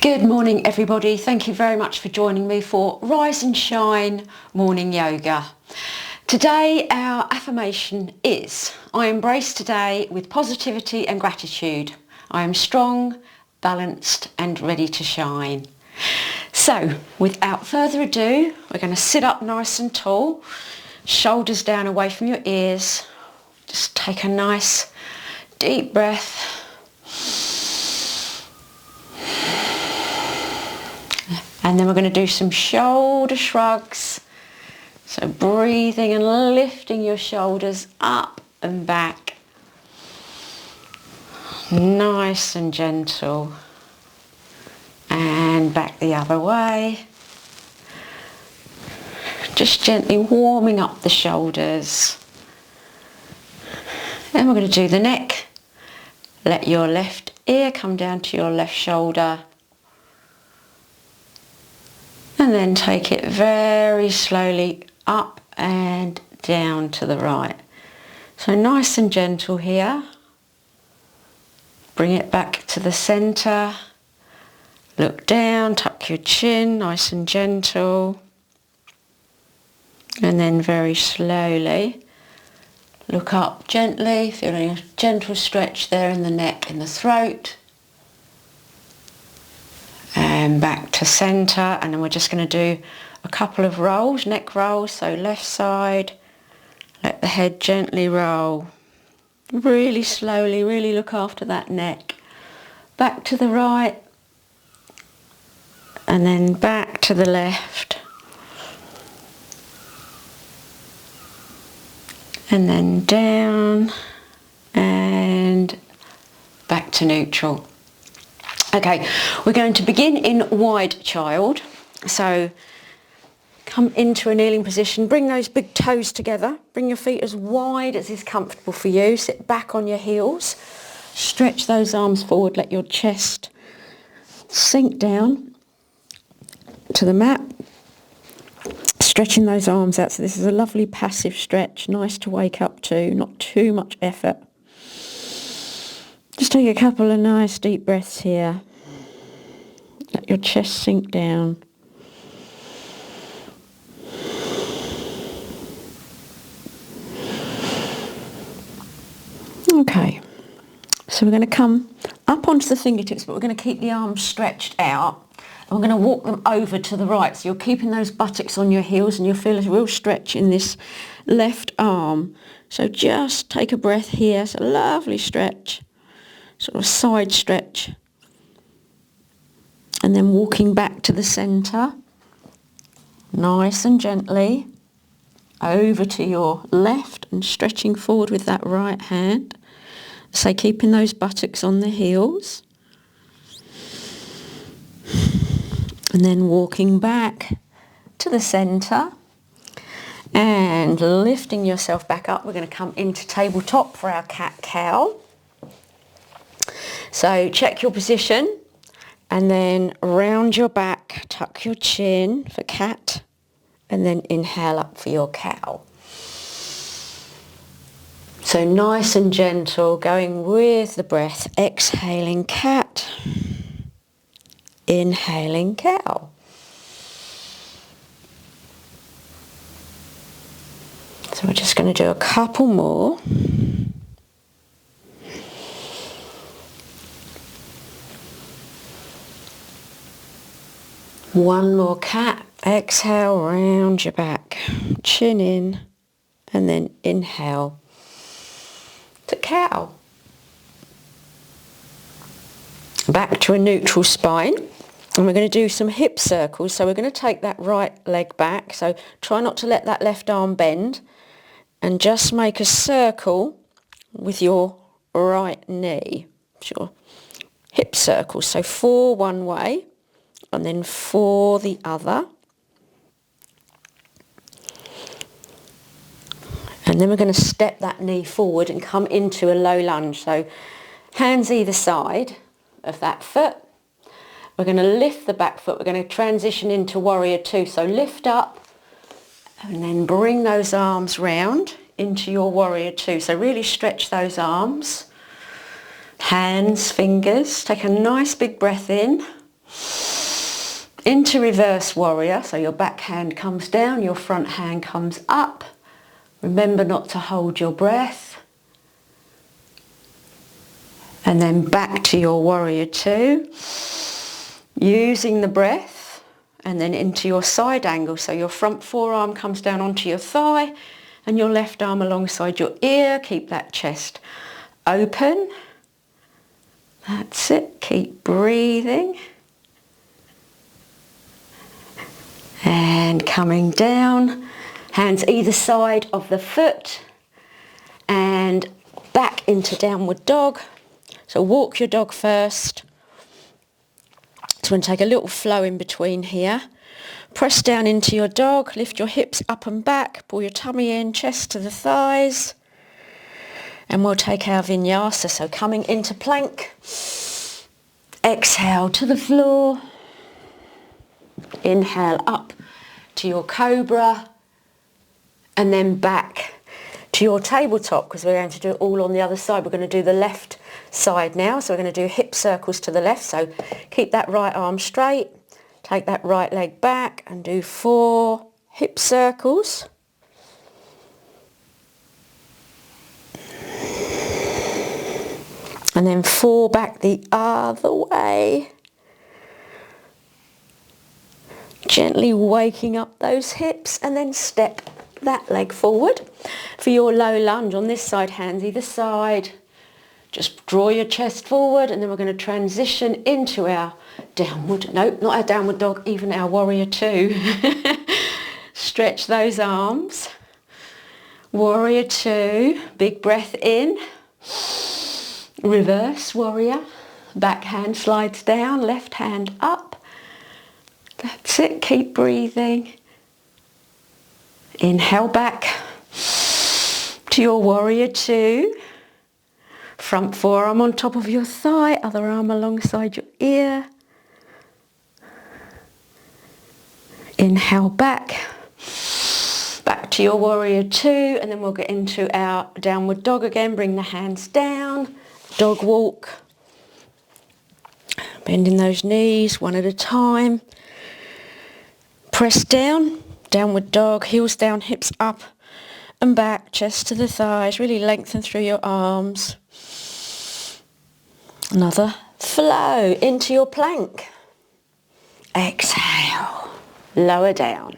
Good morning everybody, thank you very much for joining me for Rise and Shine Morning Yoga. Today our affirmation is, I embrace today with positivity and gratitude. I am strong, balanced and ready to shine. So without further ado, we're going to sit up nice and tall, shoulders down away from your ears. Just take a nice deep breath. And then we're going to do some shoulder shrugs. So breathing and lifting your shoulders up and back. Nice and gentle. And back the other way. Just gently warming up the shoulders. Then we're going to do the neck. Let your left ear come down to your left shoulder. And then take it very slowly up and down to the right. So nice and gentle here. Bring it back to the centre. Look down, tuck your chin, nice and gentle. And then very slowly look up gently, feeling a gentle stretch there in the neck, in the throat. And back to centre, and then we're just going to do a couple of rolls, neck rolls, so left side, let the head gently roll, really slowly, really look after that neck, back to the right, and then back to the left, and then down, and back to neutral. Okay, we're going to begin in wide child. So come into a kneeling position, bring those big toes together, bring your feet as wide as is comfortable for you, sit back on your heels, stretch those arms forward, let your chest sink down to the mat, stretching those arms out. So this is a lovely passive stretch, nice to wake up to, not too much effort. Just take a couple of nice deep breaths here. Let your chest sink down. Okay, so we're going to come up onto the fingertips, but we're going to keep the arms stretched out. And we're going to walk them over to the right. So you're keeping those buttocks on your heels and you'll feel a real stretch in this left arm. So just take a breath here. It's a lovely stretch. Sort of side stretch, and then walking back to the centre, nice and gently, over to your left and stretching forward with that right hand. So keeping those buttocks on the heels, and then walking back to the centre and lifting yourself back up. We're going to come into tabletop for our cat-cow. So check your position and then round your back, tuck your chin for cat, and then inhale up for your cow. So nice and gentle, going with the breath, exhaling cat, inhaling cow. So we're just going to do a couple more. One more cat, exhale, round your back, chin in, and then inhale to cow. Back to a neutral spine, and we're going to do some hip circles. So we're going to take that right leg back, so try not to let that left arm bend, and just make a circle with your right knee. Sure. Hip circles, so 4 one way, and then 4 the other. And then we're going to step that knee forward and come into a low lunge. So hands either side of that foot. We're going to lift the back foot. We're going to transition into warrior two. So lift up and then bring those arms round into your warrior two. So really stretch those arms. Hands, fingers. Take a nice big breath in. Into reverse warrior, so your back hand comes down, your front hand comes up. Remember not to hold your breath. And then back to your warrior two, using the breath, and then into your side angle. So your front forearm comes down onto your thigh and your left arm alongside your ear. Keep that chest open. That's it. Keep breathing. And coming down, hands either side of the foot and back into downward dog. So walk your dog first. So we're going to take a little flow in between here. Press down into your dog, lift your hips up and back, pull your tummy in, chest to the thighs. And we'll take our vinyasa, so coming into plank. Exhale to the floor. Inhale up to your cobra. And then back to your tabletop, because we're going to do it all on the other side. We're going to do the left side now. So we're going to do hip circles to the left. So keep that right arm straight. Take that right leg back and do 4 hip circles. And then 4 back the other way. Gently waking up those hips, and then step that leg forward. For your low lunge on this side, hands either side. Just draw your chest forward, and then we're going to transition into our downward, nope, not our downward dog, even our warrior two. Stretch those arms. Warrior two, big breath in. Reverse warrior, back hand slides down, left hand up. That's it, keep breathing. Inhale back to your warrior two. Front forearm on top of your thigh, other arm alongside your ear. Inhale back to your warrior two, and then we'll get into our downward dog again. Bring the hands down, dog walk. Bending those knees one at a time. Press down, downward dog, heels down, hips up and back, chest to the thighs. Really lengthen through your arms. Another flow into your plank. Exhale, lower down.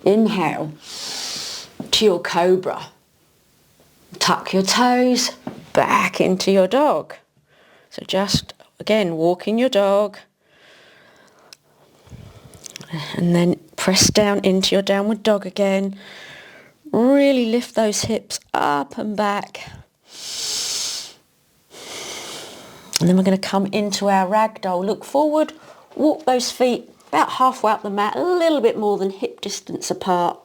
Inhale to your cobra. Tuck your toes back into your dog. So just, again, walking your dog. And then press down into your downward dog again. Really lift those hips up and back. And then we're going to come into our ragdoll. Look forward, walk those feet about halfway up the mat, a little bit more than hip distance apart.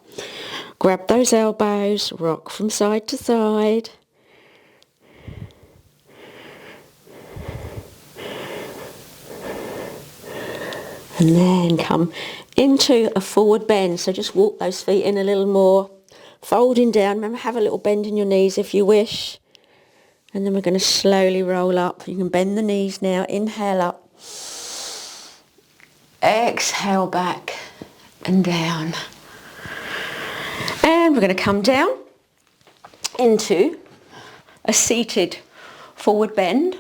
Grab those elbows, rock from side to side. And then come into a forward bend. So just walk those feet in a little more. Folding down. Remember, have a little bend in your knees if you wish. And then we're going to slowly roll up. You can bend the knees now. Inhale up. Exhale back and down. And we're going to come down into a seated forward bend.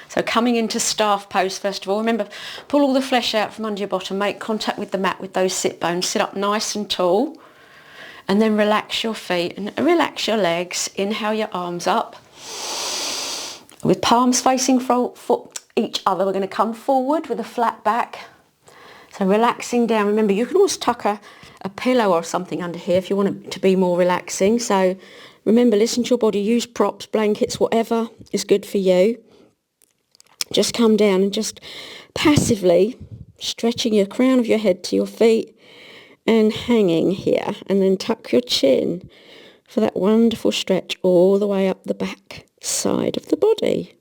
So coming into staff pose first of all. Remember, pull all the flesh out from under your bottom. Make contact with the mat with those sit bones. Sit up nice and tall. And then relax your feet and relax your legs. Inhale your arms up. With palms facing each other, we're going to come forward with a flat back. So relaxing down. Remember, you can always tuck a pillow or something under here if you want it to be more relaxing. So remember, listen to your body. Use props, blankets, whatever is good for you. Just come down and just passively stretching your crown of your head to your feet and hanging here. And then tuck your chin for that wonderful stretch all the way up the back side of the body.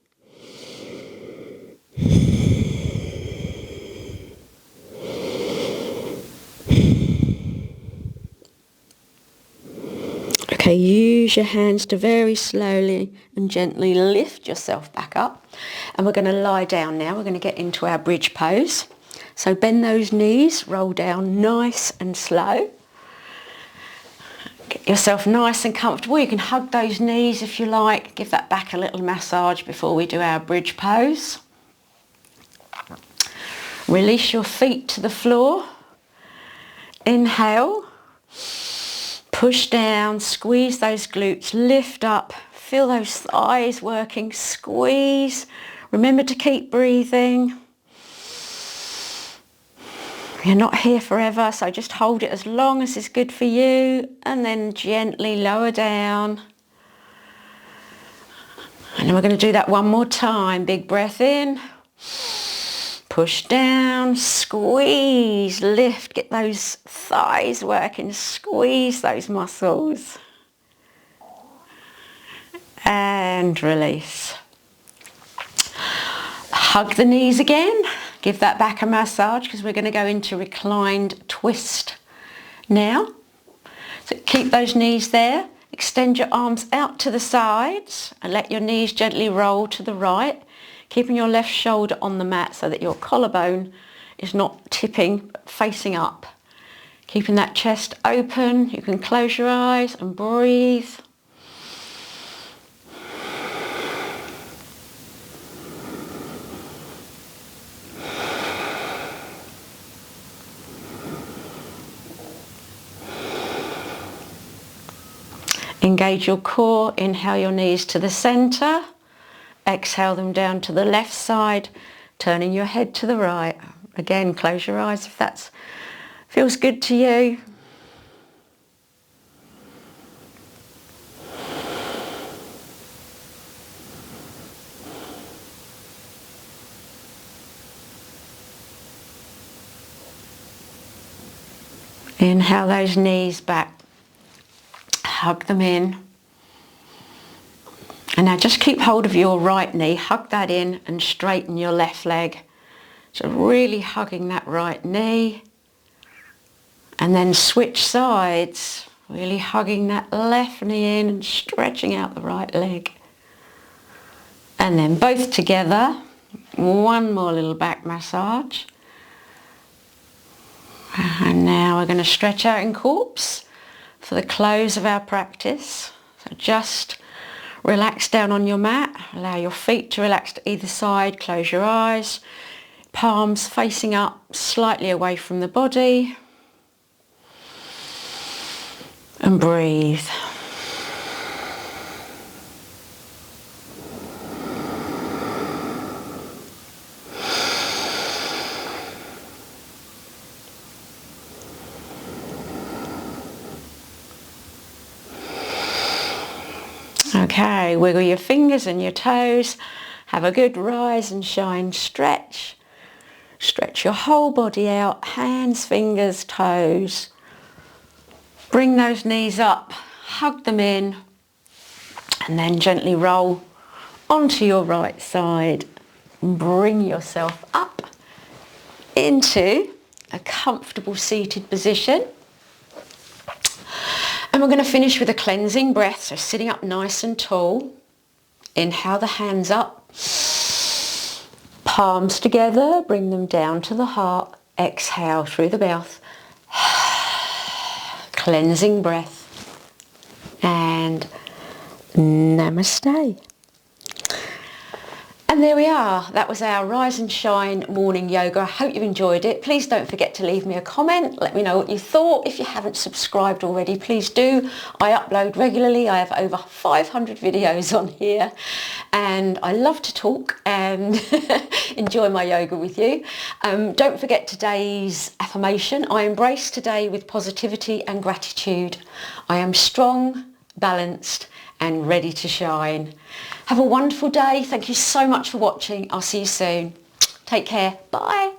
Okay, use use your hands to very slowly and gently lift yourself back up. And we're going to lie down now. We're going to get into our bridge pose. So bend those knees, roll down nice and slow. Get yourself nice and comfortable. You can hug those knees if you like. Give that back a little massage before we do our bridge pose. Release your feet to the floor. Inhale. Push down, squeeze those glutes, lift up, feel those thighs working, squeeze. Remember to keep breathing. You're not here forever, so just hold it as long as is good for you, and then gently lower down. And then we're going to do that one more time. Big breath in. Push down, squeeze, lift, get those thighs working, squeeze those muscles. And release. Hug the knees again. Give that back a massage because we're going to go into reclined twist now. So keep those knees there. Extend your arms out to the sides and let your knees gently roll to the right. Keeping your left shoulder on the mat so that your collarbone is not tipping, but facing up. Keeping that chest open. You can close your eyes and breathe. Engage your core. Inhale your knees to the center. Exhale them down to the left side, turning your head to the right. Again, close your eyes if that feels good to you. Inhale those knees back. Hug them in. And now just keep hold of your right knee, hug that in and straighten your left leg. So really hugging that right knee. And then switch sides, really hugging that left knee in and stretching out the right leg. And then both together, one more little back massage. And now we're going to stretch out in corpse for the close of our practice. So just relax down on your mat, allow your feet to relax to either side, close your eyes, palms facing up, slightly away from the body, and breathe. Okay, wiggle your fingers and your toes. Have a good rise and shine stretch. Stretch your whole body out, hands, fingers, toes. Bring those knees up, hug them in, and then gently roll onto your right side. Bring yourself up into a comfortable seated position. And we're going to finish with a cleansing breath, so sitting up nice and tall. Inhale the hands up, palms together, bring them down to the heart. Exhale through the mouth. Cleansing breath. And Namaste. And there we are. That was our Rise and Shine morning yoga. I hope you enjoyed it. Please don't forget to leave me a comment. Let me know what you thought. If you haven't subscribed already, please do. I upload regularly. I have over 500 videos on here. And I love to talk and enjoy my yoga with you. Don't forget today's affirmation. I embrace today with positivity and gratitude. I am strong, balanced, and ready to shine. Have a wonderful day. Thank you so much for watching. I'll see you soon. Take care. Bye.